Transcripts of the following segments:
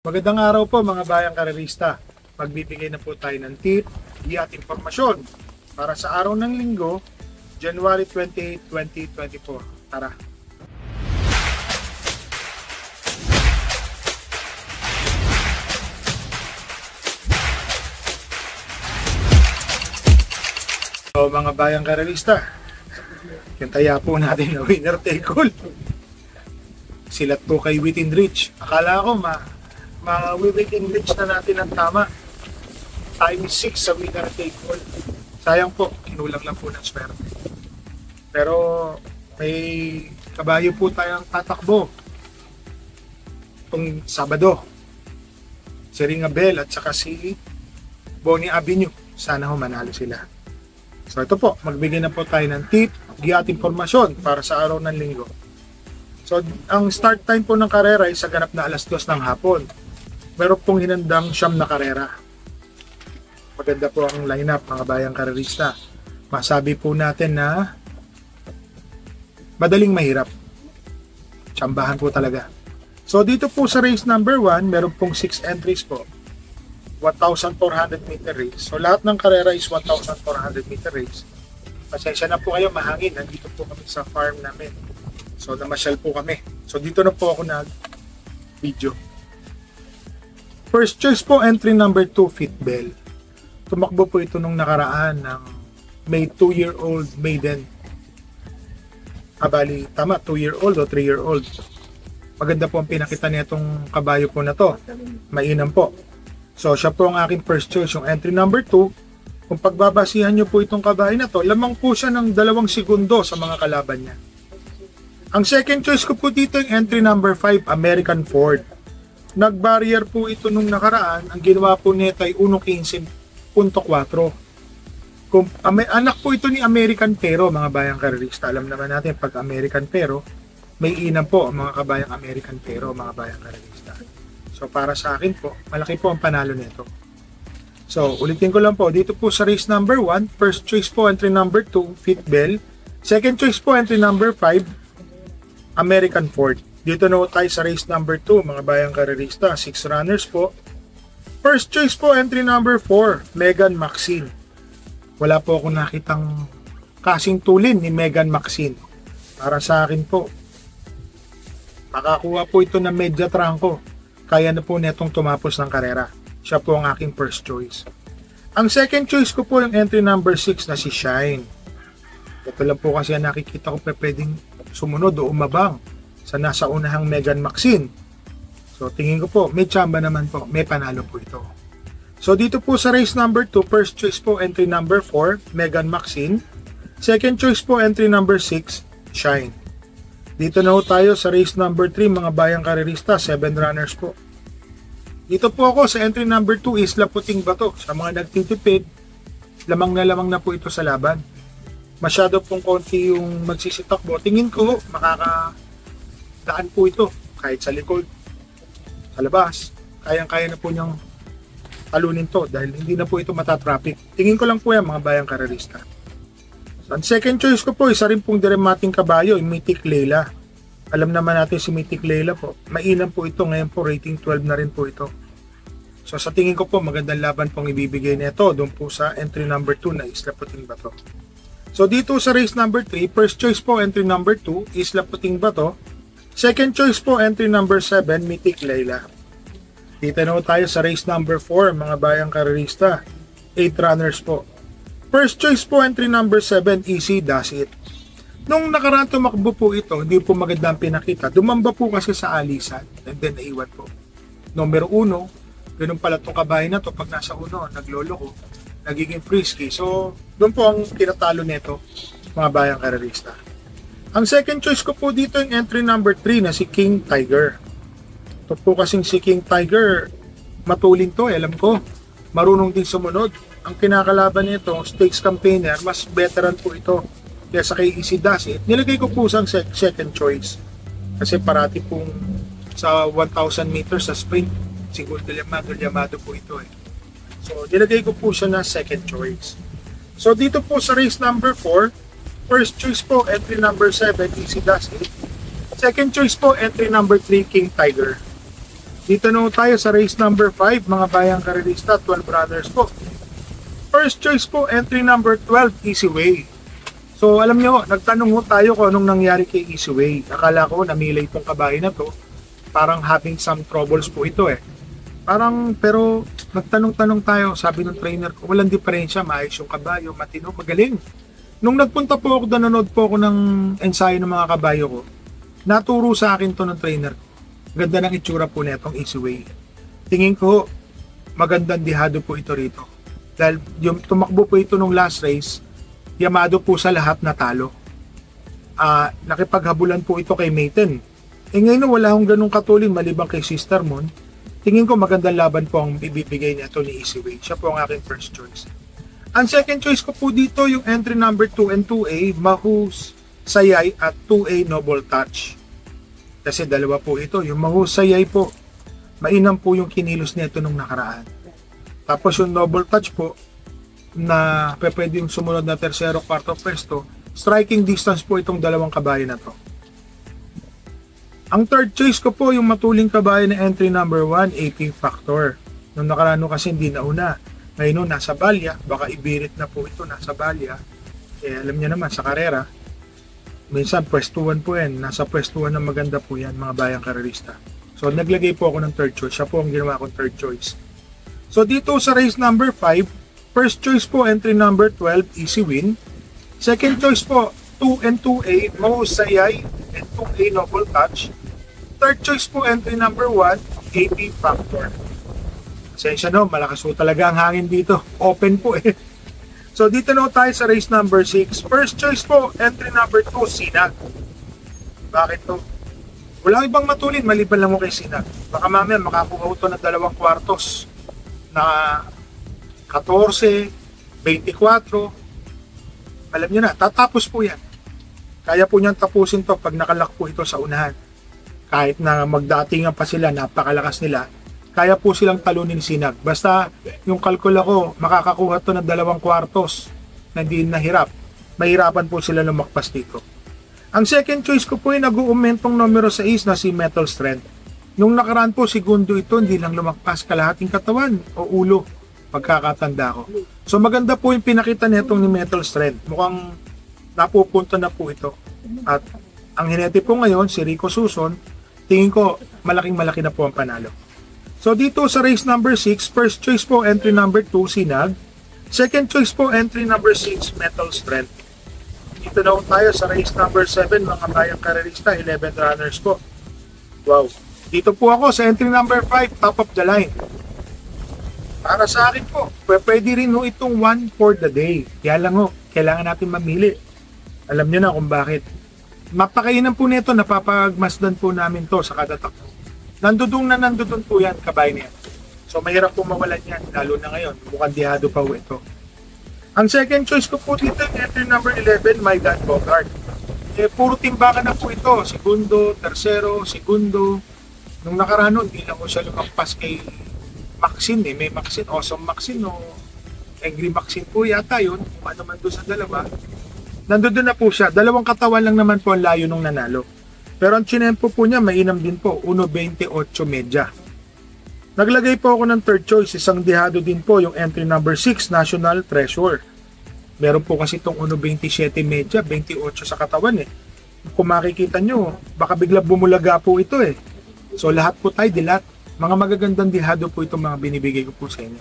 Magandang araw po mga bayang karerista. Magbibigay na po tayo ng tip at impormasyon para sa araw ng linggo, January 28, 2024. Tara! So mga bayang karerista, kintaya po natin na winner take all. Silat po kay Within Reach. Akala ko within reach na natin ang tama. Time 6 sa winner take all. Sayang po, kinulang lang po ng swerte. Pero may kabayo po tayong tatakbo itong Sabado. Si Ringabel at saka si Bonnie Avenue. Sana manalo sila. So ito po, magbigay na po tayo ng tip at impormasyon para sa araw ng linggo. So ang start time po ng karera ay sa ganap na alas 2 ng hapon. Meron pong hinandang 9 na karera. Maganda po ang lineup mga bayang karerista. Masabi po natin na madaling mahirap. Tsambahan po talaga. So dito po sa race number 1, meron pong 6 entries po. 1,400 meter race. So lahat ng karera is 1,400 meter race. Pasensya na po kayo, mahangin. Nandito po kami sa farm namin. So namasyal po kami. So dito na po ako nag-video. First choice po, entry number 2, Fitbel. Tumakbo po ito nung nakaraan ng may 2-year-old maiden. Bali, tama, 2-year-old o 3-year-old. Maganda po ang pinakita niya itong kabayo po na to. Mainam po. So, siya po ang aking first choice, yung entry number 2. Kung pagbabasihan nyo po itong kabayo na to, lamang po siya ng 2 segundo sa mga kalaban niya. Ang second choice ko po dito yung entry number 5, American Ford. Nag-barrier po ito nung nakaraan. Ang ginawa po nito ay 1.15.4. Kung anak po ito ni American Pero, mga bayang karerista. Alam naman natin pag American Pero, may inam po ang mga kabayang American Pero, mga bayang karerista. So para sa akin po, malaki po ang panalo nito. So ulitin ko lang po, dito po sa race number 1, first choice po entry number 2, Fitbel. Second choice po entry number 5, American Ford. Dito na tayo sa race number 2, mga bayang karerista, 6 runners po. First choice po, entry number 4, Megan Maxine. Wala po akong nakitang kasing tulin ni Megan Maxine. Para sa akin po, makakuha po ito ng medya trangko. Kaya na po netong tumapos ng karera. Siya po ang aking first choice. Ang second choice ko po yung entry number 6 na si Shine. Ito lang po kasi nakikita ko pwedeng sumunod o umabang sa nasa unahang Megan Maxine. So tingin ko po, may tsamba naman po, may panalo po ito. So dito po sa race number 2, first choice po entry number 4, Megan Maxine. Second choice po entry number 6, Shine. Dito na po tayo sa race number 3, mga bayang karerista, 7 runners po. Dito po ako sa entry number 2, Isla Puting Bato. Sa mga nagtitipid, lamang na po ito sa laban. Masyado pong konti yung magsisitakbo. Tingin ko, makakadaan po ito. Kahit sa likod, sa labas, kayang-kaya na po niyang talunin to dahil hindi na po ito matatraffic. Tingin ko lang po yan, mga bayang karerista. Ang second choice ko po, isa rin pong diremating kabayo, yung Mythic Leila. Alam naman natin si Mythic Leila po. Mainam po ito, ngayon po rating 12 na rin po ito. So sa tingin ko po, magandang laban pong ibibigay nito doon po sa entry number 2 na Isla Puting Bato. So dito sa race number 3, first choice po entry number 2, Isla Puting Bato. Second choice po entry number 7, Mythic Leila. Dito na tayo sa race number 4, mga bayang karerista. 8 runners po. First choice po entry number 7, Easy Does It. Nung nakaraan tumakbo po ito, hindi po maganda ang pinakita. Dumamba po kasi sa alisan and then naiwan po. Numero 1, ganun pala itong kabahay na to. Pag nasa 1, naglolo ko, nagiging frisky. So, doon po ang tinatalo nito, mga bayang karerista. Ang second choice ko po dito yung entry number 3 na si King Tiger. Ito po kasing si King Tiger, matulin to, alam ko. Marunong din sumunod. Ang kinakalaban nito, stakes campaigner, mas veteran po ito kaysa kay Easy Does It. Nilagay ko po sa second choice. Kasi parati pong sa 1,000 meters sa sprint, si Gold Yamado po ito eh. So, nilagay ko po siya na second choice. So, dito po sa race number 4, first choice po, entry number 7, Easy Does It. Second choice po, entry number 3, King Tiger. Dito na tayo sa race number 5, mga bayang karerista, 12 runners po. First choice po, entry number 12, Easy Way. So alam nyo, nagtanong ho tayo kung anong nangyari kay Easy Way. Akala ko namili itong kabayo na to. Parang having some troubles po ito eh. Pero nagtanong-tanong tayo, sabi ng trainer ko, walang diferensya, maayos yung kabayo, matino, magaling. Nung nagpunta po ako, nanonood po ako ng ensayo ng mga kabayo ko, naturo sa akin to ng trainer ko. Ganda ng itsura po netong Easy Way. Tingin ko, magandang dihado po ito rito. Dahil yung tumakbo po ito nung last race, yamado po sa lahat na talo. Nakipaghabulan po ito kay Mayton. Ngayon wala akong ganung katulin maliban kay Sister Moon. Tingin ko magandang laban po ang ibibigay niya ito ni Easy Way. Siya po ang aking first choice. Ang second choice ko po dito yung entry number 2 and 2A, Mahus Sayay at 2A Noble Touch. Kasi dalawa po ito. Yung Mahus Sayay po, mainam po yung kinilos nito nung nakaraan. Tapos yung Noble Touch po, na pwede yung sumunod na tersero, kwarto, pwesto, striking distance po itong dalawang kabayo na to. Ang third choice ko po yung matuling kabayo na entry number 1, AP Factor. Nung nakaraan kasi hindi nauna. Ngayon nasa balya, baka ibirit na po ito nasa balya. Alam niya naman sa karera, minsan pwestuhan po yan. Nasa pwestuhan na maganda po yan mga bayang karerista. So naglagay po ako ng third choice. Siya po ang ginawa kong third choice. So dito sa race number 5, first choice po entry number 12, Easy Win. Second choice po 2 and 2A, Mahus Sayay and 2A Noble Touch. Third choice po entry number 1, AP Factor. Pasensya no, malakas po talaga ang hangin dito. Open po eh. So dito na tayo sa race number 6. First choice po, entry number 2, Sinag. Bakit to? Walang ibang matulin, maliban lang mo kay Sinag. Baka mamaya makakuha ito ng 2 kwartos na 14, 24. Alam nyo na, tatapos po yan. Kaya po niyang tapusin to pag nakalak po ito sa unahan. Kahit na magdatingan pa sila, napakalakas nila, kaya po silang talunin Sinag. Basta yung kalkula ko, makakakuha to ng 2 kwartos na hindi nahirap. Mahirapan po sila lumakpas dito. Ang second choice ko po ay nag-uumentong numero 6 na si Metal Strength. Nung nakaraan po, segundo ito, hindi lang lumakpas kalahating katawan o ulo, pagkakatanda ko. So maganda po yung pinakita nitong ni Metal Strength. Mukhang napupunta na po ito. At ang hinete po ngayon, si Rico Suson, tingin ko malaking-malaki na po ang panalo. So dito sa race number 6, first choice po entry number 2, Sinag. Second choice po entry number 6, Metal Strength. Dito na tayo sa race number 7, mga bayang karerista, 11 runners po. Wow. Dito po ako sa entry number 5, top of the line. Para sa akin po, pwede rin ho itong 1 for the day. Kaya lang ho, kailangan natin mamili. Alam nyo na kung bakit. Mapakainan po nito, napapagmasdan po namin to sa kada takbo. Nandudong po yan, kabayan niya. So mahirap po mawalan yan, lalo na ngayon. Mukhang dihado pa po ito. Ang second choice ko po dito, entry number 11, My God Bogart. Puro timbakan na po ito. Segundo, tersero, segundo. Nung nakaraan, hindi lang ko siya lumampas kay Maxine eh. May Maxine, Awesome Maxine o Angry Maxine po yata yun. Kung ano man doon sa dalawa. Nandun na po siya. 2 katawan lang naman po ang layo nung nanalo. Pero ang chinempo po niya, mainam din po. 1.28 medya. Naglagay po ako ng third choice. Isang dihado din po yung entry number 6, National Treasure. Meron po kasi itong 1.27 medya, 28 sa katawan eh. Kung makikita nyo, baka bigla bumulaga po ito eh. So lahat po tayo dilat. Mga magagandang dihado po itong mga binibigay ko po sa inyo.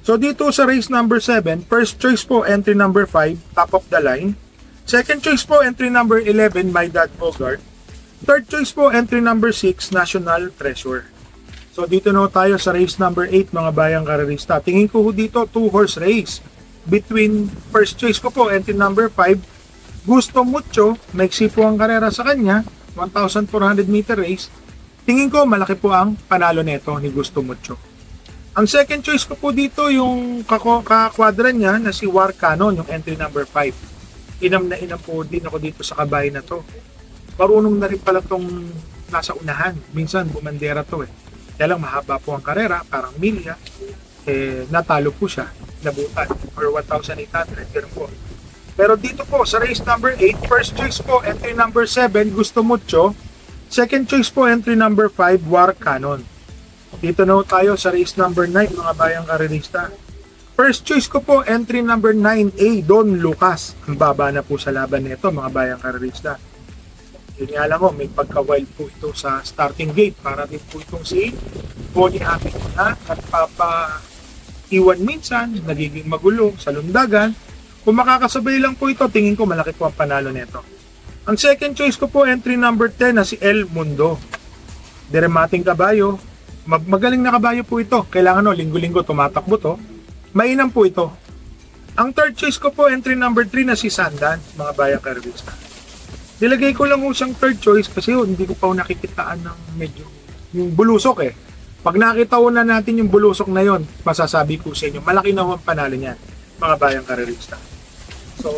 So dito sa race number 7, first choice po entry number 5, top of the line. Second choice po entry number 11, My Dad Bogart. Third choice po entry number 6, National Treasure. So dito na tayo sa race number 8, mga bayang karerista. Tingin ko dito 2-horse race. Between first choice ko po entry number 5, Gusto Mucho, maiksi po ang karera sa kanya, 1,400 meter race. Tingin ko malaki po ang panalo nito ni Gusto Mucho. Ang second choice ko po dito yung kakwadran niya na si War Cannon, yung entry number 5. Inam na inam po din ako dito sa kabay na to. Marunong na rin pala tong nasa unahan. Minsan bumandera to eh. Kaya lang mahaba po ang karera, parang milya. Natalo po siya, nabutan, or 1,800, ganun po. Pero dito po sa race number 8, first choice po entry number 7, Gusto Mucho. Second choice po entry number 5, War Cannon. Dito na tayo sa race number 9, mga bayang karerista. First choice ko po, entry number 9A, Don Lucas. Ang baba na po sa laban nito, mga bayang karerista. Yun nga lang mo, may pagka-wild po ito sa starting gate. Para din po itong si Bonnie Hamid na nagpapa-iwan minsan, nagiging magulo sa lundagan. Kung makakasabay lang po ito, tingin ko malaki po ang panalo nito. Ang second choice ko po, entry number 10 na si El Mundo. Deremating kabayo. Magaling na kabayo po ito. Kailangan linggo-linggo tumatakbo to. Mainam po ito. Ang third choice ko po, entry number 3 na si Sandan, mga bayang karerista. Nilagay ko lang siyang third choice kasi hindi ko pa nakikitaan ng medyo yung bulusok eh. Pag nakita na natin yung bulusok na yon, masasabi ko sa inyo, malaki na ang panalo niyan, mga bayang karerista. So,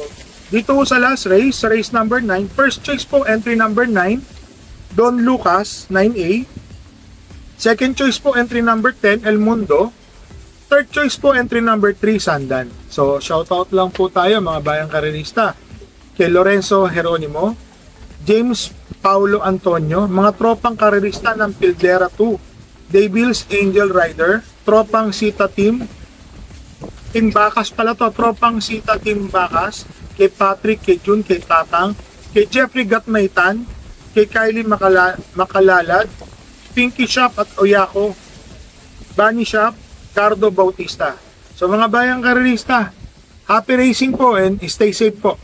dito sa last race, sa race number 9, first choice po, entry number 9, Don Lucas, 9A. Second choice po, entry number 10, El Mundo. Third choice po, entry number 3, Sandan. So, shoutout lang po tayo, mga bayang karerista. Kay Lorenzo Jeronimo, James Paulo Antonio, mga tropang karerista ng Pildera 2, Devil's Angel Rider, tropang Sita Team, Team Bakas pala to, tropang Sita Team Bakas, kay Patrick, kay Jun, kay Tatang, kay Jeffrey Gatmaitan, kay Kylie Makalalad, Pinky Shop at Oyako, Bunny Shop, Cardo Bautista. So mga bayang karerista, happy racing po and stay safe po.